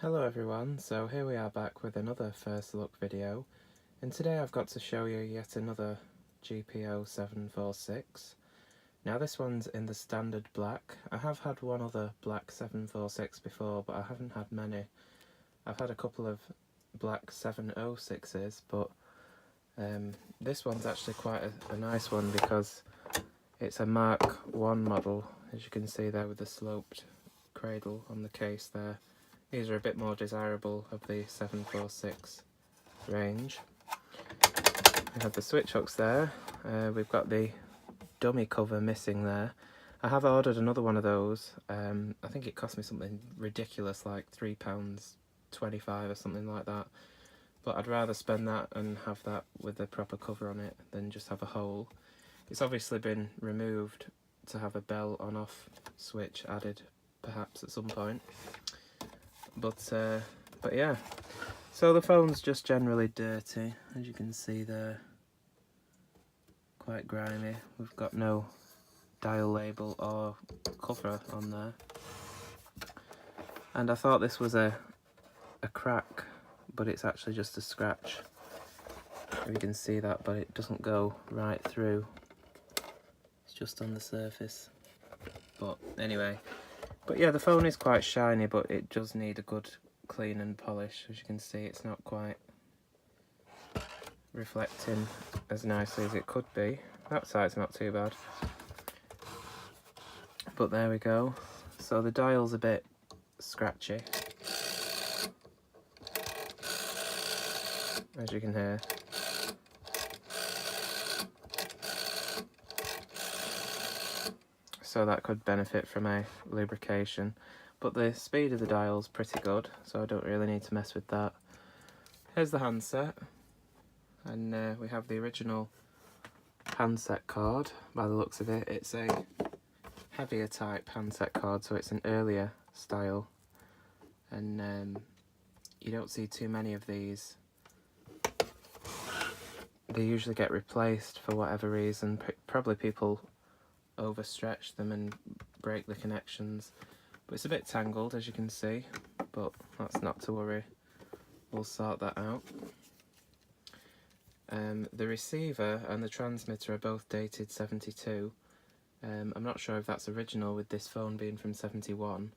Hello everyone, so here we are back with another first look video, and today I've got to show you yet another GPO 746. Now this one's in the standard black. I have had one other black 746 before, but I haven't had many. I've had a couple of black 706s, but this one's actually quite a nice one because it's a Mark 1 model, as you can see there with the sloped cradle on the case there. These are a bit more desirable of the 746 range. We have the switch hooks there. We've got the dummy cover missing there. I have ordered another one of those. I think it cost me something ridiculous, like £3.25 or something like that. But I'd rather spend that and have that with the proper cover on it than just have a hole. It's obviously been removed to have a bell on-off switch added perhaps at some point. But yeah, so the phone's just generally dirty, as you can see there, quite grimy. We've got no dial label or cover on there, and I thought this was a crack, but it's actually just a scratch. You can see that, but it doesn't go right through, it's just on the surface. But anyway, but yeah, the phone is quite shiny, but it does need a good clean and polish. As you can see, it's not quite reflecting as nicely as it could be. That side's not too bad. But there we go. So the dial's a bit scratchy, as you can hear. So that could benefit from a lubrication, but the speed of the dial's pretty good, so I don't really need to mess with that. Here's the handset, and we have the original handset card. By the looks of it, it's a heavier type handset card, so it's an earlier style, and you don't see too many of these. They usually get replaced for whatever reason. Probably people overstretch them and break the connections, but it's a bit tangled, as you can see, but that's not to worry, we'll sort that out. The receiver and the transmitter are both dated 72. I'm not sure if that's original with this phone being from 71,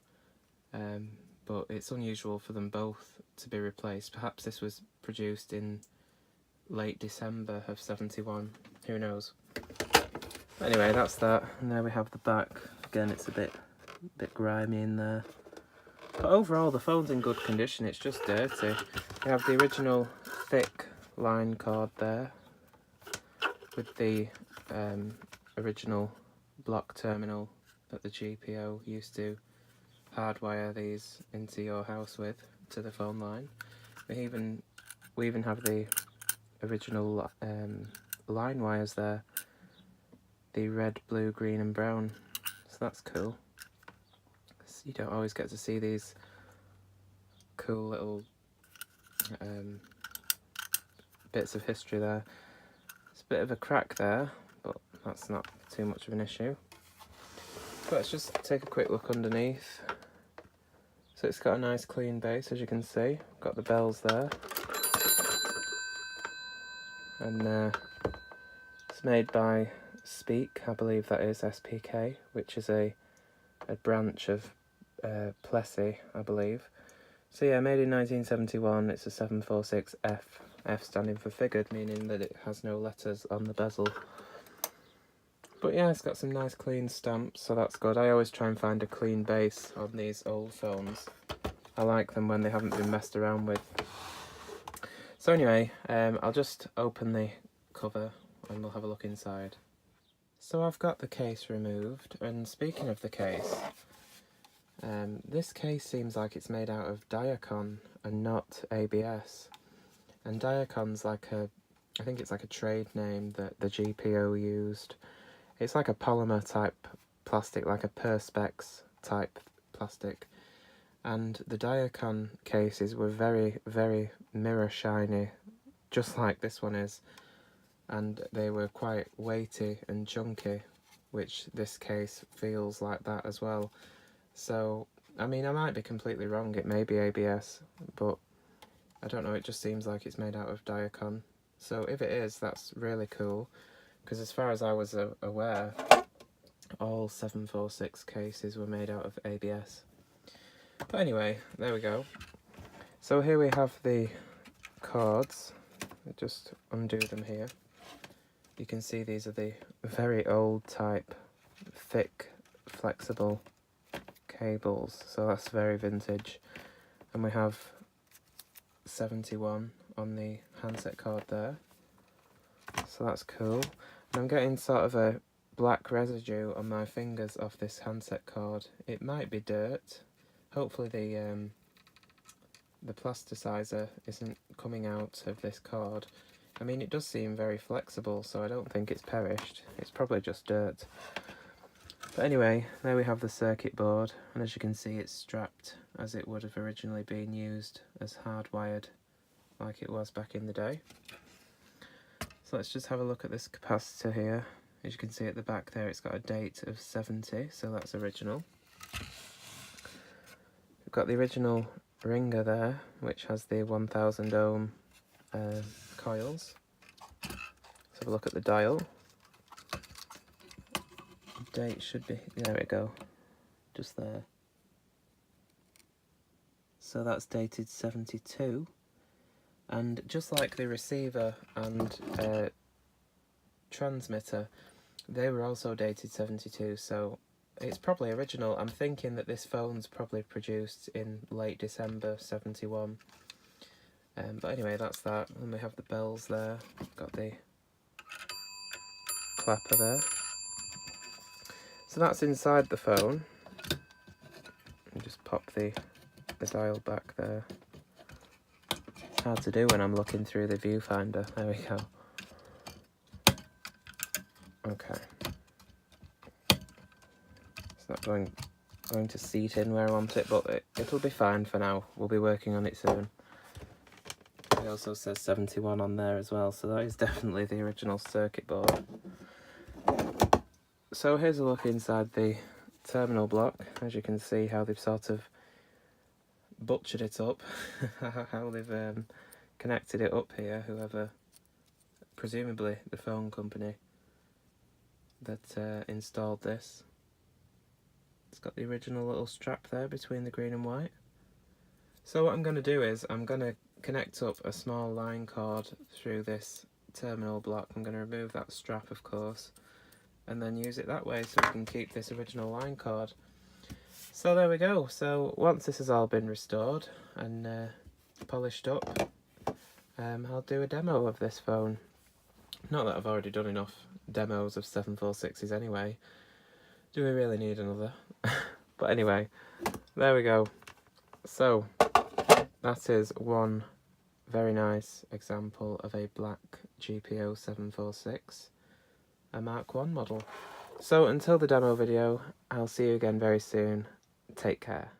but it's unusual for them both to be replaced. Perhaps this was produced in late December of 71, who knows. Anyway, that's that, and there we have the back. Again, it's a bit grimy in there, but overall the phone's in good condition. It's just dirty. We have the original thick line cord there with the original block terminal that the GPO used to hardwire these into your house with to the phone line. We even have the original line wires there, the red, blue, green and brown, so that's cool. So you don't always get to see these cool little bits of history there. It's a bit of a crack there, but that's not too much of an issue. So let's just take a quick look underneath. So it's got a nice clean base, as you can see. Got the bells there, and it's made by Speak, I believe that is SPK, which is a branch of Plessey, I believe. So yeah, made in 1971, it's a 746F, F standing for figured, meaning that it has no letters on the bezel. But yeah, it's got some nice clean stamps, so that's good. I always try and find a clean base on these old phones. I like them when they haven't been messed around with. So anyway, I'll just open the cover and we'll have a look inside. So I've got the case removed, and speaking of the case, this case seems like it's made out of Diacon and not ABS. And Diacon's like I think it's like a trade name that the GPO used. It's like a polymer type plastic, like a Perspex type plastic. And the Diacon cases were very, very mirror shiny, just like this one is. And they were quite weighty and chunky, which this case feels like that as well. So I mean, I might be completely wrong, it may be ABS, but I don't know, it just seems like it's made out of Diacon. So if it is, that's really cool, because as far as I was aware, all 746 cases were made out of ABS. But anyway, there we go. So here we have the cards. Just undo them here. You can see these are the very old type, thick, flexible cables. So that's very vintage. And we have 71 on the handset card there. So that's cool. And I'm getting sort of a black residue on my fingers off this handset card. It might be dirt. Hopefully the plasticizer isn't coming out of this card. I mean, it does seem very flexible, so I don't think it's perished. It's probably just dirt. But anyway, there we have the circuit board, and as you can see, it's strapped as it would have originally been used as hardwired, like it was back in the day. So let's just have a look at this capacitor here. As you can see at the back there, it's got a date of 70, so that's original. We've got the original ringer there, which has the 1000 ohm coils. Let's have a look at the dial. The date should be, there we go, just there. So that's dated 72, and just like the receiver and transmitter, they were also dated 72, so it's probably original. I'm thinking that this phone's probably produced in late December 71. But anyway, that's that. And we have the bells there. Got the clapper there. So that's inside the phone. And just pop the dial back there. It's hard to do when I'm looking through the viewfinder. There we go. Okay. It's not going to seat in where I want it, but it'll be fine for now. We'll be working on it soon. It also says 71 on there as well, so that is definitely the original circuit board. So here's a look inside the terminal block. As you can see how they've sort of butchered it up, how they've connected it up here, whoever, presumably the phone company that installed this. It's got the original little strap there between the green and white. So what I'm going to do is I'm going to connect up a small line cord through this terminal block. I'm going to remove that strap, of course, and then use it that way so we can keep this original line cord. So there we go. So once this has all been restored and polished up, I'll do a demo of this phone. Not that I've already done enough demos of 746s anyway. Do we really need another? But anyway, there we go. So that is one very nice example of a black GPO 746, a Mark 1 model. So until the demo video, I'll see you again very soon. Take care.